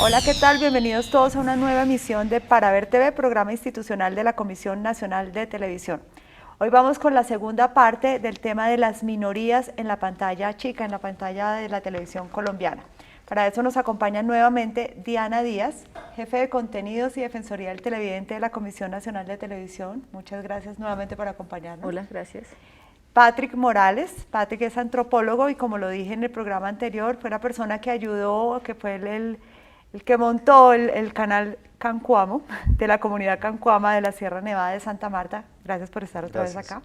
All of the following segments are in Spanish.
Hola, ¿qué tal? Bienvenidos todos a una nueva emisión de Para Ver TV, programa institucional de la Comisión Nacional de Televisión. Hoy vamos con la segunda parte del tema de las minorías en la pantalla chica, en la pantalla de la televisión colombiana. Para eso nos acompaña nuevamente Diana Díaz, jefe de contenidos y defensoría del televidente de la Comisión Nacional de Televisión. Muchas gracias nuevamente por acompañarnos. Hola, gracias. Patrick Morales. Patrick es antropólogo y, como lo dije en el programa anterior, fue la persona que ayudó, que fue el que montó el canal Cancuamo, de la comunidad Cancuama de la Sierra Nevada de Santa Marta. Gracias por estar otra vez acá.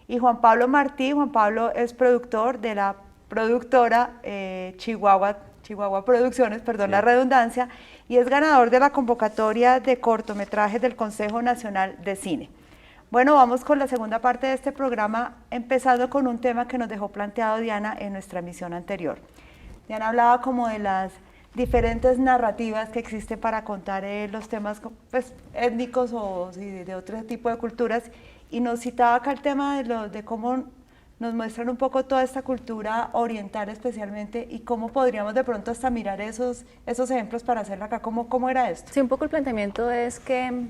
Y Juan Pablo Martí. Juan Pablo es productor de la productora Chihuahua Producciones, perdón la redundancia, y es ganador de la convocatoria de cortometrajes del Consejo Nacional de Cine. Bueno, vamos con la segunda parte de este programa, empezando con un tema que nos dejó planteado Diana en nuestra emisión anterior. Diana hablaba como de las diferentes narrativas que existen para contar los temas pues, étnicos o de otro tipo de culturas, y nos citaba acá el tema de cómo nos muestran un poco toda esta cultura oriental especialmente, y cómo podríamos de pronto hasta mirar esos ejemplos para hacerlo acá. ¿Cómo era esto? Sí, un poco el planteamiento es que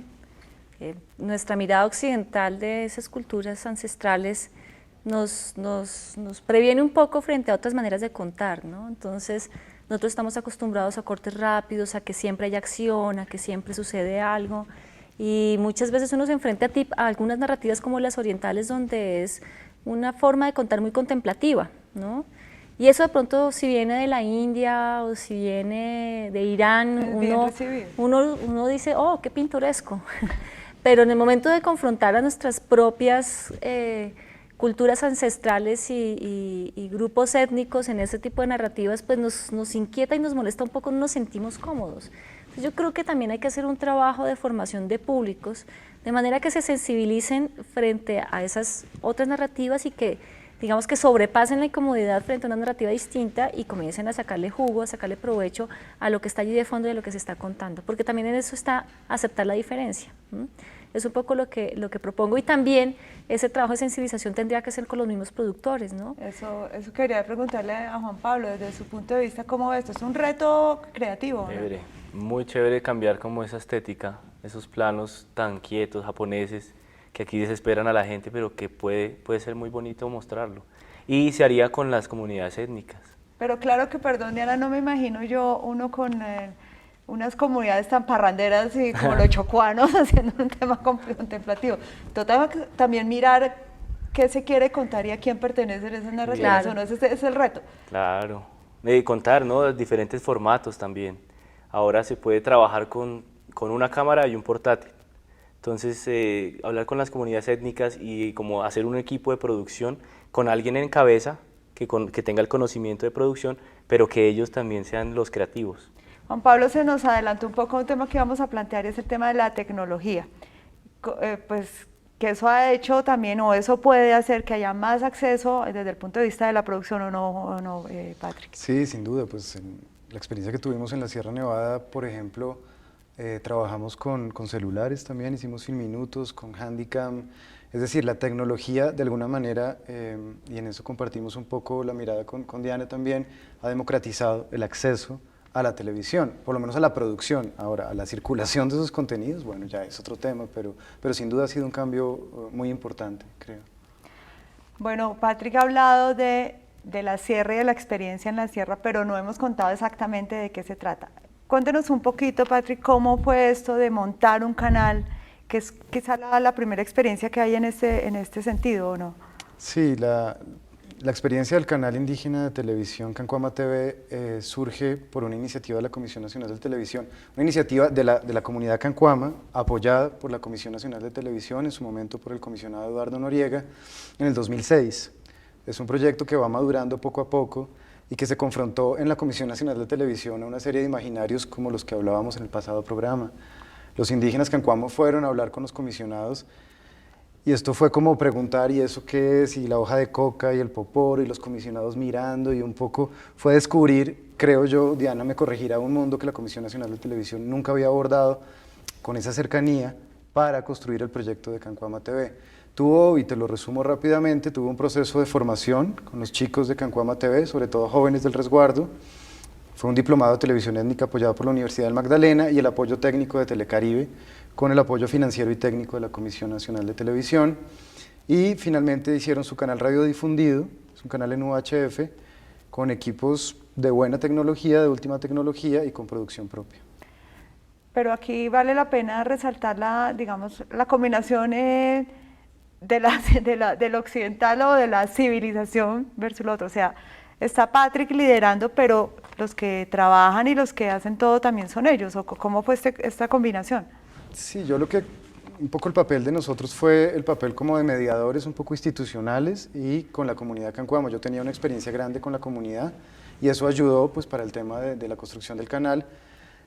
nuestra mirada occidental de esas culturas ancestrales nos previene un poco frente a otras maneras de contar, ¿no? Entonces, nosotros estamos acostumbrados a cortes rápidos, a que siempre hay acción, a que siempre sucede algo, y muchas veces uno se enfrenta a algunas narrativas como las orientales, donde es una forma de contar muy contemplativa, ¿no? Y eso de pronto, si viene de la India o si viene de Irán, uno dice, oh, qué pintoresco. Pero en el momento de confrontar a nuestras propias culturas ancestrales y grupos étnicos en ese tipo de narrativas, pues nos inquieta y nos molesta un poco, no nos sentimos cómodos. Entonces yo creo que también hay que hacer un trabajo de formación de públicos, de manera que se sensibilicen frente a esas otras narrativas y que, digamos, que sobrepasen la incomodidad frente a una narrativa distinta y comiencen a sacarle jugo, a sacarle provecho a lo que está allí de fondo y a lo que se está contando, porque también en eso está aceptar la diferencia. Es un poco lo que propongo, y también ese trabajo de sensibilización tendría que ser con los mismos productores, ¿no? Eso quería preguntarle a Juan Pablo, desde su punto de vista, ¿cómo ve esto? ¿Es un reto creativo? Chévere, muy chévere cambiar como esa estética, esos planos tan quietos, japoneses, que aquí desesperan a la gente, pero que puede ser muy bonito mostrarlo. Y se haría con las comunidades étnicas. Pero claro que, perdón Diana, no me imagino yo uno con unas comunidades tan parranderas y como los chocuanos haciendo un tema contemplativo. Total, también mirar qué se quiere contar y a quién pertenecen esas narrativas, claro. ¿O no? Ese es el reto. Claro, contar, ¿no? Diferentes formatos también. Ahora se puede trabajar con una cámara y un portátil. Entonces, hablar con las comunidades étnicas y como hacer un equipo de producción con alguien en cabeza que tenga el conocimiento de producción, pero que ellos también sean los creativos. Juan Pablo se nos adelantó un poco a un tema que vamos a plantear, y es el tema de la tecnología. Pues que eso ha hecho también, o eso puede hacer que haya más acceso desde el punto de vista de la producción, ¿o no, Patrick? Sí, sin duda, pues en la experiencia que tuvimos en la Sierra Nevada, por ejemplo, trabajamos con celulares también, hicimos Filminutos, con Handycam, es decir, la tecnología de alguna manera, y en eso compartimos un poco la mirada con Diana también, ha democratizado el acceso a la televisión, por lo menos a la producción. Ahora, a la circulación de esos contenidos, bueno, ya es otro tema, pero sin duda ha sido un cambio muy importante, creo. Bueno, Patrick ha hablado de la sierra y de la experiencia en la sierra, pero no hemos contado exactamente de qué se trata. Cuéntenos un poquito, Patrick, cómo fue esto de montar un canal, que es quizá la primera experiencia que hay en este sentido, ¿o no? Sí, la experiencia del canal indígena de televisión Cancuama TV surge por una iniciativa de la Comisión Nacional de Televisión, una iniciativa de la comunidad Cancuama, apoyada por la Comisión Nacional de Televisión, en su momento por el comisionado Eduardo Noriega, en el 2006. Es un proyecto que va madurando poco a poco y que se confrontó en la Comisión Nacional de Televisión a una serie de imaginarios como los que hablábamos en el pasado programa. Los indígenas Cancuamo fueron a hablar con los comisionados, y esto fue como preguntar, ¿y eso qué es? Y la hoja de coca y el poporo, y los comisionados mirando, y un poco fue descubrir, creo yo, Diana me corregirá, un mundo que la Comisión Nacional de Televisión nunca había abordado con esa cercanía para construir el proyecto de Cancuama TV. Tuvo, y te lo resumo rápidamente, tuvo un proceso de formación con los chicos de Cancuama TV, sobre todo jóvenes del resguardo, Fue un diplomado de televisión étnica apoyado por la Universidad del Magdalena y el apoyo técnico de Telecaribe, con el apoyo financiero y técnico de la Comisión Nacional de Televisión. Y finalmente hicieron su canal radiodifundido, es un canal en UHF, con equipos de buena tecnología, de última tecnología y con producción propia. Pero aquí vale la pena resaltar digamos, la combinación del occidental o de la civilización versus lo otro. O sea, está Patrick liderando, pero los que trabajan y los que hacen todo también son ellos. ¿O cómo fue esta combinación? Sí, yo lo que, un poco el papel de nosotros fue el papel como de mediadores un poco institucionales y con la comunidad Cancuamo. Yo tenía una experiencia grande con la comunidad y eso ayudó pues para el tema de la construcción del canal.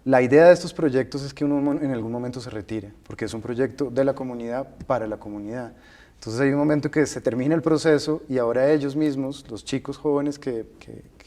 La idea de estos proyectos es que uno en algún momento se retire, porque es un proyecto de la comunidad para la comunidad. Entonces hay un momento que se termina el proceso y ahora ellos mismos, los chicos jóvenes que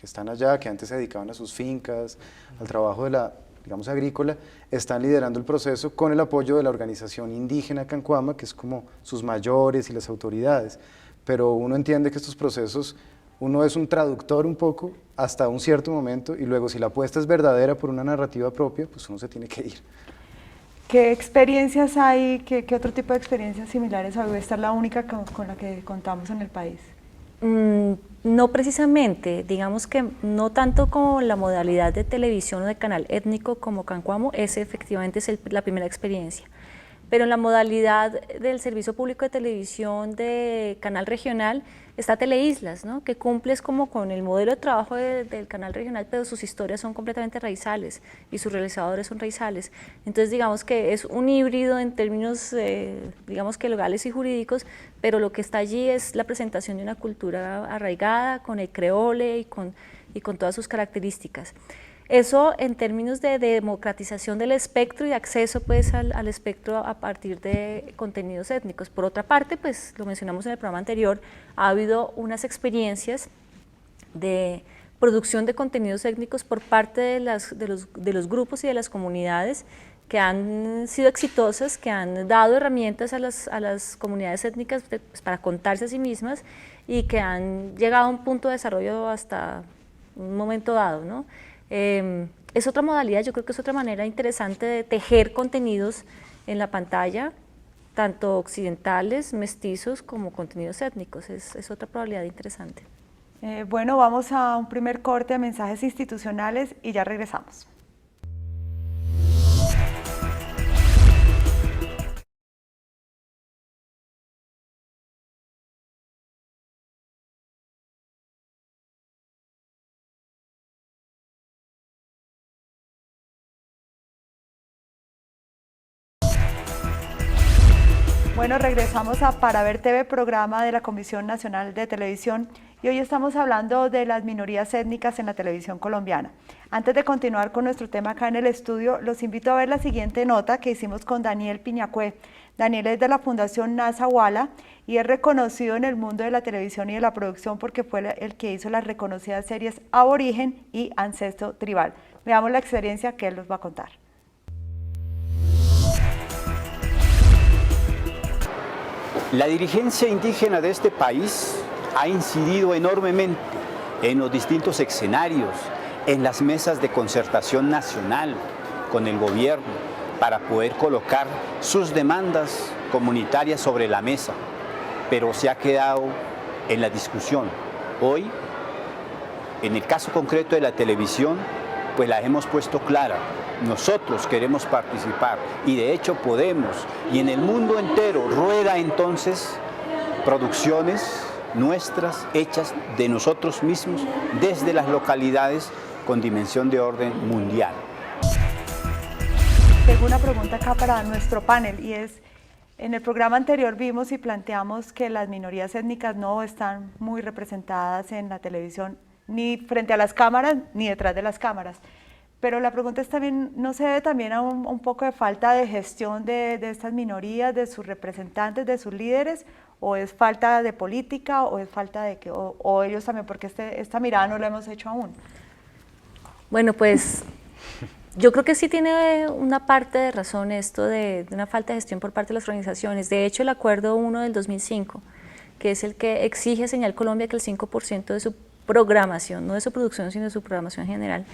están allá, que antes se dedicaban a sus fincas, al trabajo de la, digamos, agrícola, están liderando el proceso con el apoyo de la organización indígena Cancuama, que es como sus mayores y las autoridades. Pero uno entiende que estos procesos, uno es un traductor un poco hasta un cierto momento y luego si la apuesta es verdadera por una narrativa propia, pues uno se tiene que ir. ¿Qué experiencias hay? ¿Qué otro tipo de experiencias similares hay? ¿Esta es la única con la que contamos en el país? No precisamente, digamos que no tanto como la modalidad de televisión o de canal étnico como Cancuamo, ese efectivamente es la primera experiencia. Pero en la modalidad del servicio público de televisión de canal regional está Teleislas, ¿no? Que cumples como con el modelo de trabajo del canal regional, pero sus historias son completamente raizales y sus realizadores son raizales. Entonces digamos que es un híbrido en términos, digamos que legales y jurídicos, pero lo que está allí es la presentación de una cultura arraigada con el creole y con todas sus características. Eso en términos de democratización del espectro y de acceso pues, al espectro a partir de contenidos étnicos. Por otra parte, pues lo mencionamos en el programa anterior, ha habido unas experiencias de producción de contenidos étnicos por parte de los grupos y de las comunidades que han sido exitosas, que han dado herramientas a las comunidades étnicas pues, para contarse a sí mismas y que han llegado a un punto de desarrollo hasta un momento dado, ¿no? Es otra modalidad, yo creo que es otra manera interesante de tejer contenidos en la pantalla, tanto occidentales, mestizos, como contenidos étnicos, es otra probabilidad interesante. Bueno, vamos a un primer corte de mensajes institucionales y ya regresamos. Bueno, regresamos a Para Ver TV, programa de la Comisión Nacional de Televisión, y hoy estamos hablando de las minorías étnicas en la televisión colombiana. Antes de continuar con nuestro tema acá en el estudio, los invito a ver la siguiente nota que hicimos con Daniel Piñacue. Daniel es de la Fundación Nazahuala y es reconocido en el mundo de la televisión y de la producción porque fue el que hizo las reconocidas series Aborigen y Ancestro Tribal. Veamos la experiencia que él nos va a contar. La dirigencia indígena de este país ha incidido enormemente en los distintos escenarios, en las mesas de concertación nacional con el gobierno para poder colocar sus demandas comunitarias sobre la mesa, pero se ha quedado en la discusión. Hoy, en el caso concreto de la televisión, pues la hemos puesto clara. Nosotros queremos participar y de hecho podemos, y en el mundo entero rueda entonces producciones nuestras hechas de nosotros mismos desde las localidades con dimensión de orden mundial. Tengo una pregunta acá para nuestro panel y es, en el programa anterior vimos y planteamos que las minorías étnicas no están muy representadas en la televisión, ni frente a las cámaras ni detrás de las cámaras. Pero la pregunta es también, ¿no se debe también a un poco de falta de gestión de estas minorías, de sus representantes, de sus líderes? ¿O es falta de política o es falta de que, o ellos también, porque esta mirada no la hemos hecho aún? Bueno, pues yo creo que sí tiene una parte de razón esto de una falta de gestión por parte de las organizaciones. De hecho, el Acuerdo 1 del 2005, que es el que exige Señal Colombia que el 5% de su programación, no de su producción, sino de su programación general,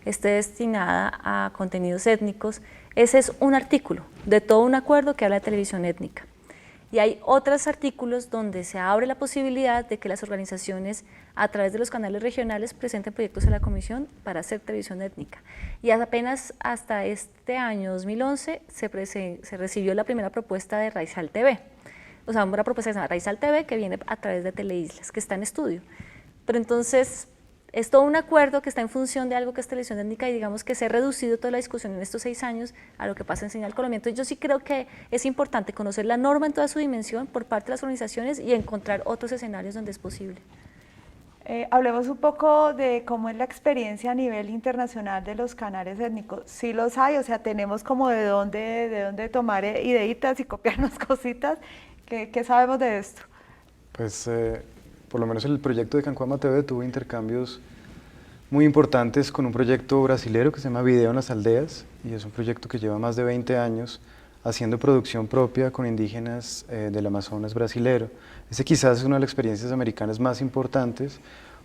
esté destinada a contenidos étnicos. Ese es un artículo de todo un acuerdo que habla de televisión étnica. Y hay otros artículos donde se abre la posibilidad de que las organizaciones, a través de los canales regionales, presenten proyectos a la Comisión para hacer televisión étnica. Y apenas hasta este año, 2011, se recibió la primera propuesta de Raizal TV. O sea, una propuesta que se llama Raizal TV, que viene a través de Teleislas, que está en estudio. Pero entonces, es todo un acuerdo que está en función de algo que es televisión étnica y digamos que se ha reducido toda la discusión en estos 6 años a lo que pasa en Señal Colombia. Entonces yo sí creo que es importante conocer la norma en toda su dimensión por parte de las organizaciones y encontrar otros escenarios donde es posible. Hablemos un poco de cómo es la experiencia a nivel internacional de los canales étnicos. Sí los hay, o sea, tenemos como de dónde tomar ideitas y copiarnos cositas. ¿Qué sabemos de esto? Pues por lo menos el proyecto de Cancuama TV tuvo intercambios muy importantes con un proyecto brasilero que se llama Video en las Aldeas, y es un proyecto que lleva más de 20 años haciendo producción propia con indígenas del Amazonas brasilero. Ese quizás es una de las experiencias americanas más importantes,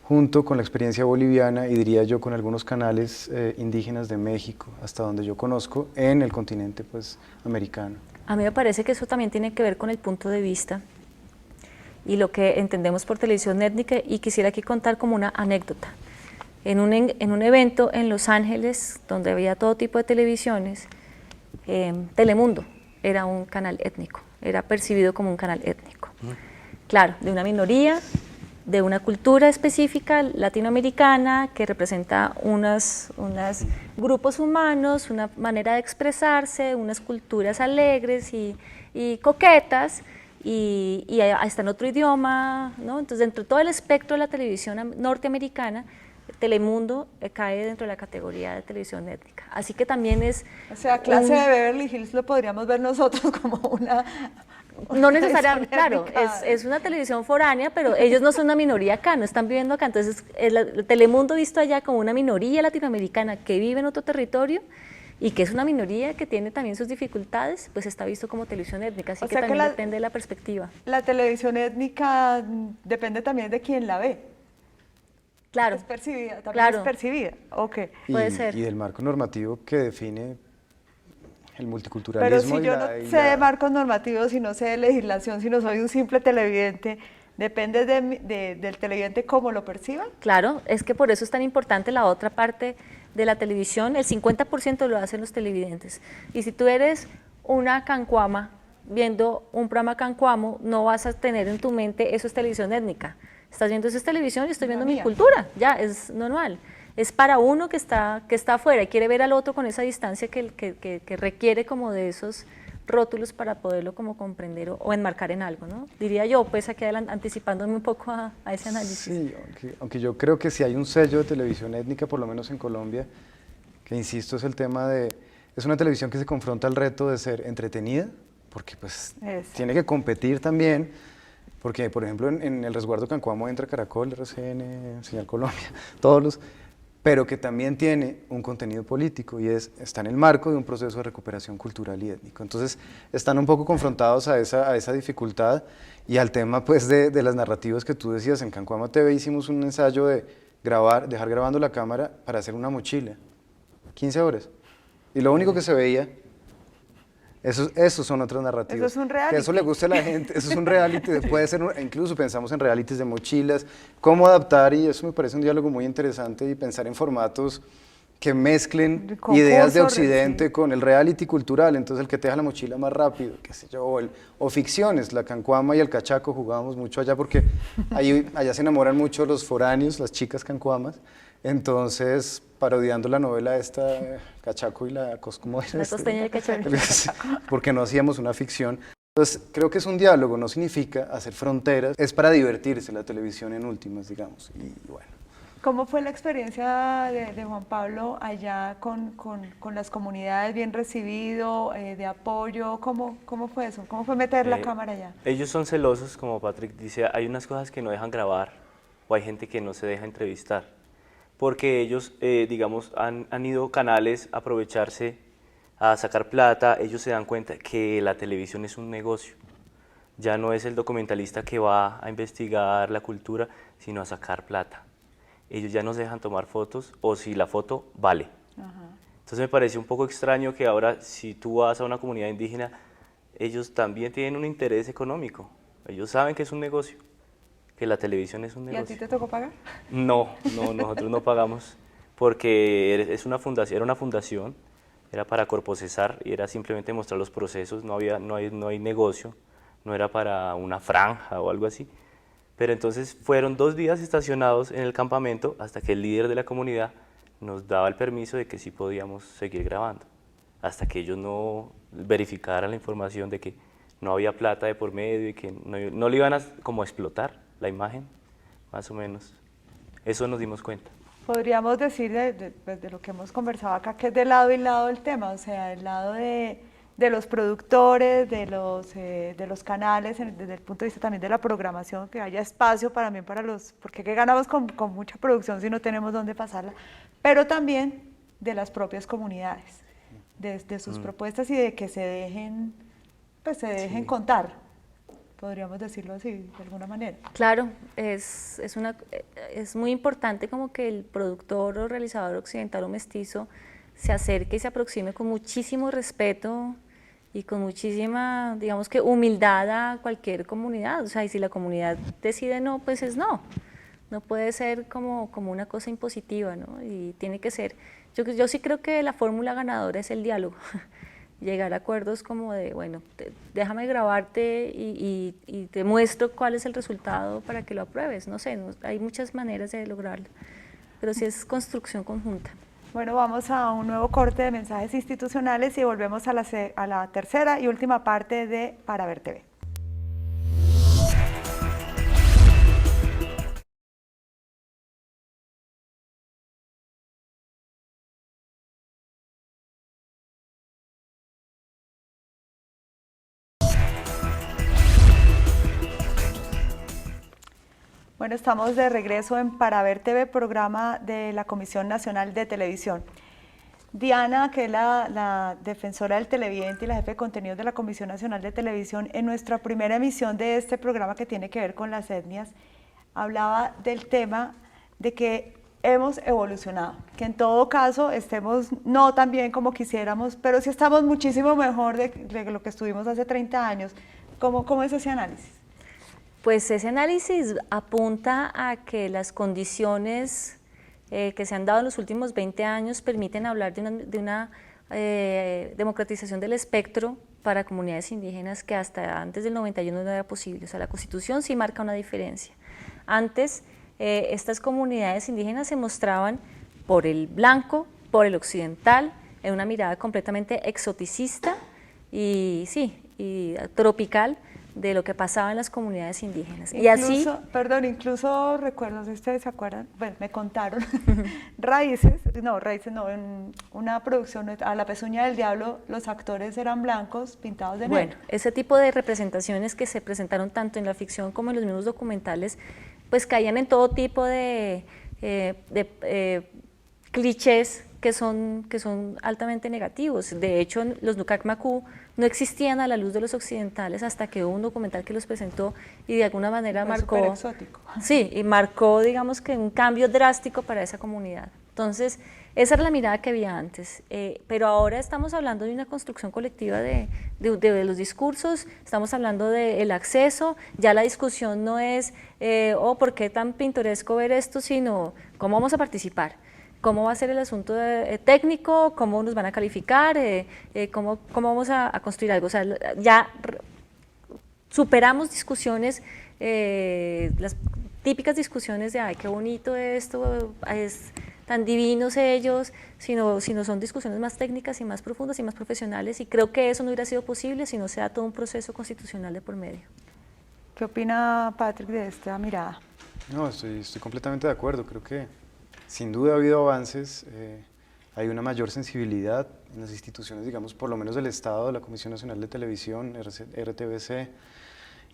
junto con la experiencia boliviana y diría yo con algunos canales indígenas de México, hasta donde yo conozco, en el continente pues, americano. A mí me parece que eso también tiene que ver con el punto de vista y lo que entendemos por televisión étnica, y quisiera aquí contar como una anécdota. En un evento en Los Ángeles, donde había todo tipo de televisiones, Telemundo era un canal étnico, era percibido como un canal étnico. Claro, de una minoría, de una cultura específica latinoamericana que representa unos grupos humanos, una manera de expresarse, unas culturas alegres y coquetas, y está en otro idioma, ¿no? Entonces, dentro de todo el espectro de la televisión norteamericana, Telemundo cae dentro de la categoría de televisión étnica. Así que también es... O sea, clase de Beverly Hills lo podríamos ver nosotros como una... No necesariamente, claro, es una televisión foránea, pero ellos no son una minoría acá, no están viviendo acá. Entonces, el Telemundo visto allá como una minoría latinoamericana que vive en otro territorio y que es una minoría que tiene también sus dificultades, pues está visto como televisión étnica, así que también depende de la perspectiva. La televisión étnica depende también de quién la ve. Claro. Es percibida, también claro. es percibida, ok. Puede ser. Y del marco normativo que define el multiculturalismo. Pero si yo no sé de marcos normativos, si no sé de legislación, si no soy un simple televidente, ¿depende del televidente cómo lo perciba? Claro, es que por eso es tan importante la otra parte de la televisión. El 50% lo hacen los televidentes. Y si tú eres una cancuama viendo un programa cancuamo, no vas a tener en tu mente eso es televisión étnica. Estás viendo eso es televisión y estoy viendo mi cultura, ya, es normal. Es para uno que está afuera y quiere ver al otro con esa distancia que requiere como de esos rótulos para poderlo como comprender o enmarcar en algo, ¿no? Diría yo, pues aquí anticipándome un poco a ese análisis. Sí, aunque yo creo que si hay un sello de televisión étnica, por lo menos en Colombia, que insisto es el tema de, es una televisión que se confronta al reto de ser entretenida, porque pues tiene que competir también, porque por ejemplo en el resguardo Cancuamo entra Caracol, RCN, Señal Colombia, todos los... pero que también tiene un contenido político y está en el marco de un proceso de recuperación cultural y étnico. Entonces están un poco confrontados a esa dificultad y al tema pues de las narrativas que tú decías. En Cancuama TV hicimos un ensayo de dejar grabando la cámara para hacer una mochila, 15 horas, y lo único que se veía, esos son otras narrativas. Eso es un reality. Que eso le gusta a la gente, eso es un reality, puede ser, incluso pensamos en realities de mochilas, cómo adaptar, y eso me parece un diálogo muy interesante, y pensar en formatos que mezclen ideas de Occidente con el reality cultural. Entonces el que te deja la mochila más rápido, qué sé yo, o ficciones, la cancuama y el cachaco, jugábamos mucho allá porque allá se enamoran mucho los foráneos, las chicas cancuamas. Entonces, parodiando la novela esta, Cachaco y la ¿cómo era? La costeña de Cachaco. Porque no hacíamos una ficción. Entonces, creo que es un diálogo, no significa hacer fronteras, es para divertirse la televisión en últimas, digamos, y bueno. ¿Cómo fue la experiencia de Juan Pablo allá con las comunidades? ¿Bien recibido, de apoyo? ¿Cómo fue eso? ¿Cómo fue meter la cámara allá? Ellos son celosos, como Patrick dice, hay unas cosas que no dejan grabar o hay gente que no se deja entrevistar. Porque ellos, digamos, han ido canales a aprovecharse, a sacar plata, ellos se dan cuenta que la televisión es un negocio. Ya no es el documentalista que va a investigar la cultura, sino a sacar plata. ellos ya no se dejan tomar fotos o si la foto vale. Ajá. Entonces me pareció un poco extraño que ahora si tú vas a una comunidad indígena, ellos también tienen un interés económico. Ellos saben que es un negocio, que la televisión es un ¿Y a ti negocio. te tocó pagar? No, no, nosotros no pagamos porque es una fundación, era una fundación, era para Corpocesar y era simplemente mostrar los procesos, no hay negocio, no era para una franja o algo así. Pero entonces fueron 2 días estacionados en el campamento hasta que el líder de la comunidad nos daba el permiso de que sí podíamos seguir grabando, hasta que ellos no verificaran la información de que no había plata de por medio y que no le iban a como explotar la imagen, más o menos. Eso nos dimos cuenta. Podríamos decir pues, de lo que hemos conversado acá, que es de lado y lado el tema, o sea, el lado de los productores, de los canales, desde el punto de vista también de la programación, que haya espacio también para porque ¿qué ganamos con mucha producción si no tenemos dónde pasarla? Pero también de las propias comunidades, de sus propuestas y de que se dejen, pues se dejen contar, podríamos decirlo así, de alguna manera. Claro, es muy importante como que el productor o realizador occidental o mestizo se acerque y se aproxime con muchísimo respeto y con muchísima, digamos que humildad a cualquier comunidad. O sea, y si la comunidad decide no, pues es no. No puede ser como una cosa impositiva, ¿no? Y tiene que ser, yo sí creo que la fórmula ganadora es el diálogo. Llegar a acuerdos como de, bueno, déjame grabarte y te muestro cuál es el resultado para que lo apruebes. No sé, hay muchas maneras de lograrlo, pero sí es construcción conjunta. Bueno, vamos a un nuevo corte de mensajes institucionales y volvemos a la tercera y última parte de Para Ver TV. Bueno, estamos de regreso en Para Ver TV, programa de la Comisión Nacional de Televisión. Diana, que es la defensora del televidente y la jefe de contenidos de la Comisión Nacional de Televisión, en nuestra primera emisión de este programa que tiene que ver con las etnias, hablaba del tema de que hemos evolucionado, que en todo caso estemos no tan bien como quisiéramos, pero sí estamos muchísimo mejor de lo que estuvimos hace 30 años. ¿Cómo es ese análisis? Pues ese análisis apunta a que las condiciones que se han dado en los últimos 20 años permiten hablar de una democratización del espectro para comunidades indígenas que hasta antes del 91 no era posible. O sea, la Constitución sí marca una diferencia. Antes, estas comunidades indígenas se mostraban por el blanco, por el occidental, en una mirada completamente exoticista y tropical de lo que pasaba en las comunidades indígenas. Incluso recuerdo, si ustedes se acuerdan, bueno, me contaron, en una producción a La Pezuña del Diablo, los actores eran blancos pintados de negro. Bueno, ese tipo de representaciones que se presentaron tanto en la ficción como en los mismos documentales, pues caían en todo tipo de clichés que son altamente negativos. De hecho, los Nukak Maku no existían a la luz de los occidentales hasta que hubo un documental que los presentó y de alguna manera marcó, exótico. Sí, y marcó, digamos que un cambio drástico para esa comunidad. Entonces, esa era la mirada que había antes, pero ahora estamos hablando de una construcción colectiva de los discursos, estamos hablando del acceso, ya la discusión no es, ¿por qué tan pintoresco ver esto?, sino cómo vamos a participar. ¿Cómo va a ser el asunto técnico? ¿Cómo nos van a calificar? ¿Cómo vamos a construir algo? O sea, ya superamos discusiones, las típicas discusiones de, ay, qué bonito esto, es tan divinos ellos, sino son discusiones más técnicas y más profundas y más profesionales, y creo que eso no hubiera sido posible si no se da todo un proceso constitucional de por medio. ¿Qué opina Patrick de esta mirada? No, estoy completamente de acuerdo, creo que sin duda ha habido avances, hay una mayor sensibilidad en las instituciones, digamos, por lo menos del Estado, la Comisión Nacional de Televisión, RTBC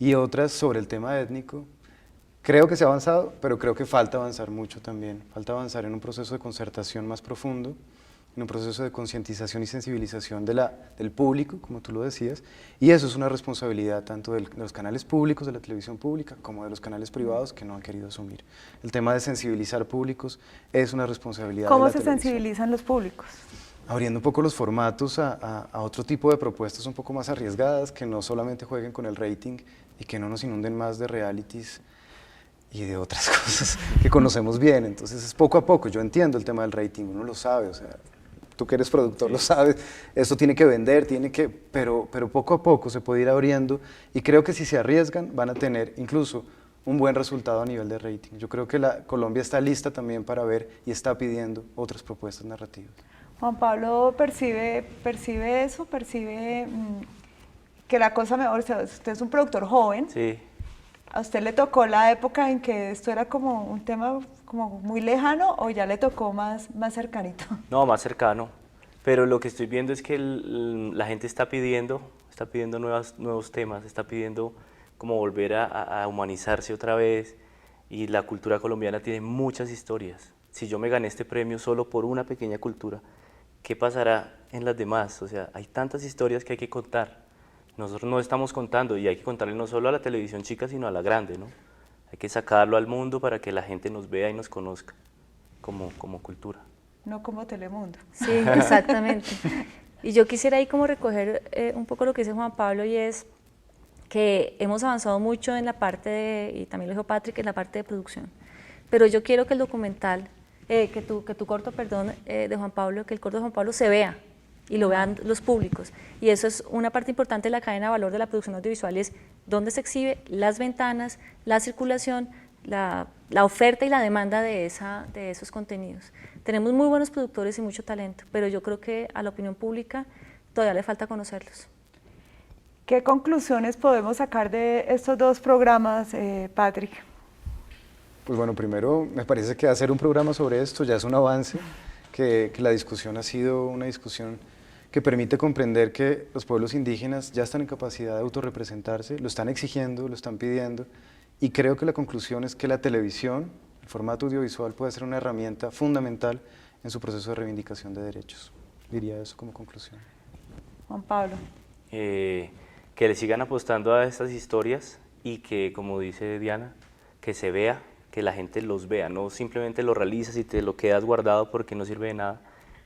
y otras sobre el tema étnico. Creo que se ha avanzado, pero creo que falta avanzar mucho también, falta avanzar en un proceso de concertación más profundo en un proceso de concientización y sensibilización del público, como tú lo decías, y eso es una responsabilidad tanto de los canales públicos, de la televisión pública, como de los canales privados que no han querido asumir. El tema de sensibilizar públicos es una responsabilidad de la televisión. ¿Cómo se sensibilizan los públicos? Abriendo un poco los formatos a otro tipo de propuestas un poco más arriesgadas, que no solamente jueguen con el rating y que no nos inunden más de realities y de otras cosas que conocemos bien. Entonces es poco a poco. Yo entiendo el tema del rating, uno lo sabe, o sea, tú que eres productor lo sabes, esto tiene que vender, pero poco a poco se puede ir abriendo, y creo que si se arriesgan van a tener incluso un buen resultado a nivel de rating. Yo creo que Colombia está lista también para ver y está pidiendo otras propuestas narrativas. Juan Pablo percibe eso, que la cosa mejor, o sea, usted es un productor joven. Sí. ¿A usted le tocó la época en que esto era como un tema como muy lejano, o ya le tocó más cercanito? No, más cercano, pero lo que estoy viendo es que la gente está pidiendo nuevos temas, está pidiendo como volver a humanizarse otra vez, y la cultura colombiana tiene muchas historias. Si yo me gané este premio solo por una pequeña cultura, ¿qué pasará en las demás? O sea, hay tantas historias que hay que contar. Nosotros no estamos contando, y hay que contarle no solo a la televisión chica, sino a la grande, ¿no? Hay que sacarlo al mundo para que la gente nos vea y nos conozca como cultura. No como Telemundo. Sí, exactamente. Y yo quisiera ahí como recoger un poco lo que dice Juan Pablo, y es que hemos avanzado mucho en la parte y también lo dijo Patrick, en la parte de producción. Pero yo quiero que el documental, que tu corto, perdón, de Juan Pablo, que el corto de Juan Pablo se vea y lo vean los públicos. Y eso es una parte importante de la cadena de valor de la producción audiovisual, es dónde se exhibe, las ventanas, la circulación, la oferta y la demanda de esos contenidos. Tenemos muy buenos productores y mucho talento, pero yo creo que a la opinión pública todavía le falta conocerlos. ¿Qué conclusiones podemos sacar de estos dos programas, Patrick? Pues bueno, primero me parece que hacer un programa sobre esto ya es un avance, que la discusión ha sido una discusión que permite comprender que los pueblos indígenas ya están en capacidad de autorrepresentarse, lo están exigiendo, lo están pidiendo, y creo que la conclusión es que la televisión, el formato audiovisual, puede ser una herramienta fundamental en su proceso de reivindicación de derechos. Diría eso como conclusión. Juan Pablo. Que le sigan apostando a estas historias, y que, como dice Diana, que se vea, que la gente los vea, no simplemente lo realizas y te lo quedas guardado porque no sirve de nada,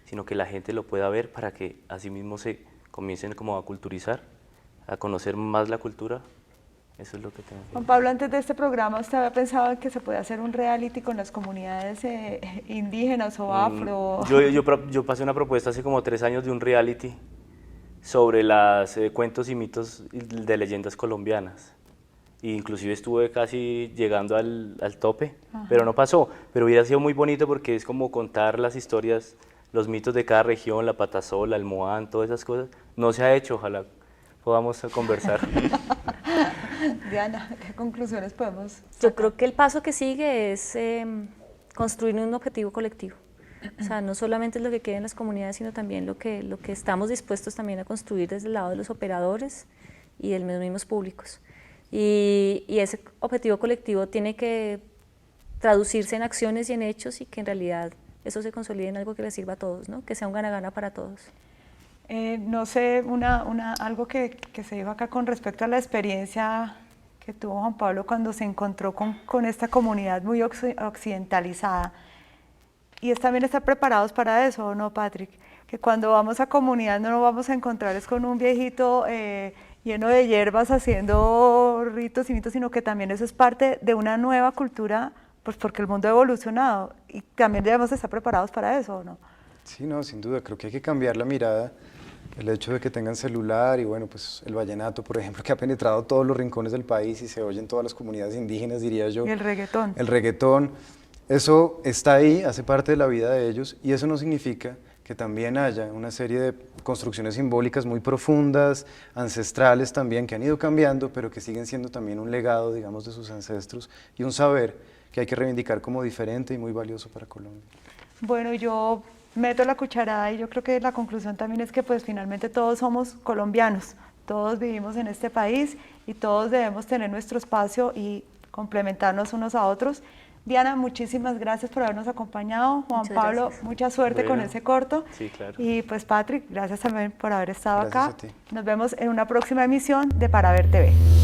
sino que la gente lo pueda ver para que así mismo se comiencen como a culturizar, a conocer más la cultura. Eso es lo que tengo que Juan Pablo, antes de este programa, ¿usted había pensado que se puede hacer un reality con las comunidades indígenas o afro? Yo pasé una propuesta hace como 3 años de un reality sobre los cuentos y mitos de leyendas colombianas. E inclusive estuve casi llegando al tope, pero no pasó. Pero hubiera sido muy bonito porque es como contar las historias, los mitos de cada región, la Patasola, el Moán, todas esas cosas. No se ha hecho, ojalá podamos conversar. Diana, ¿qué conclusiones podemos sacar? Yo creo que el paso que sigue es construir un objetivo colectivo. O sea, no solamente es lo que queda en las comunidades, sino también lo que estamos dispuestos también a construir desde el lado de los operadores y de los mismos públicos. Y ese objetivo colectivo tiene que traducirse en acciones y en hechos, y que en realidad eso se consolide en algo que le sirva a todos, ¿no? Que sea un gana-gana para todos. No sé, algo que se dijo acá con respecto a la experiencia que tuvo Juan Pablo cuando se encontró con esta comunidad muy occidentalizada, y es también estar preparados para eso, ¿no, Patrick? Que cuando vamos a comunidad no nos vamos a encontrar es con un viejito lleno de hierbas haciendo ritos y mitos, sino que también eso es parte de una nueva cultura, pues porque el mundo ha evolucionado, y también debemos estar preparados para eso, ¿no? Sí, no, sin duda, creo que hay que cambiar la mirada. El hecho de que tengan celular y bueno, pues el vallenato, por ejemplo, que ha penetrado todos los rincones del país y se oye en todas las comunidades indígenas, diría yo. Y el reggaetón. El reggaetón, eso está ahí, hace parte de la vida de ellos, y eso no significa que también haya una serie de construcciones simbólicas muy profundas, ancestrales también, que han ido cambiando, pero que siguen siendo también un legado, digamos, de sus ancestros, y un saber que hay que reivindicar como diferente y muy valioso para Colombia. Bueno, yo meto la cucharada, y yo creo que la conclusión también es que pues finalmente todos somos colombianos, todos vivimos en este país y todos debemos tener nuestro espacio y complementarnos unos a otros. Diana, muchísimas gracias por habernos acompañado. Juan Muchas Pablo, gracias. mucha suerte con Bueno. ese corto. Sí, claro. Y pues Patrick, gracias también por haber estado Gracias acá. a ti. Nos vemos en una próxima emisión de Para Ver TV.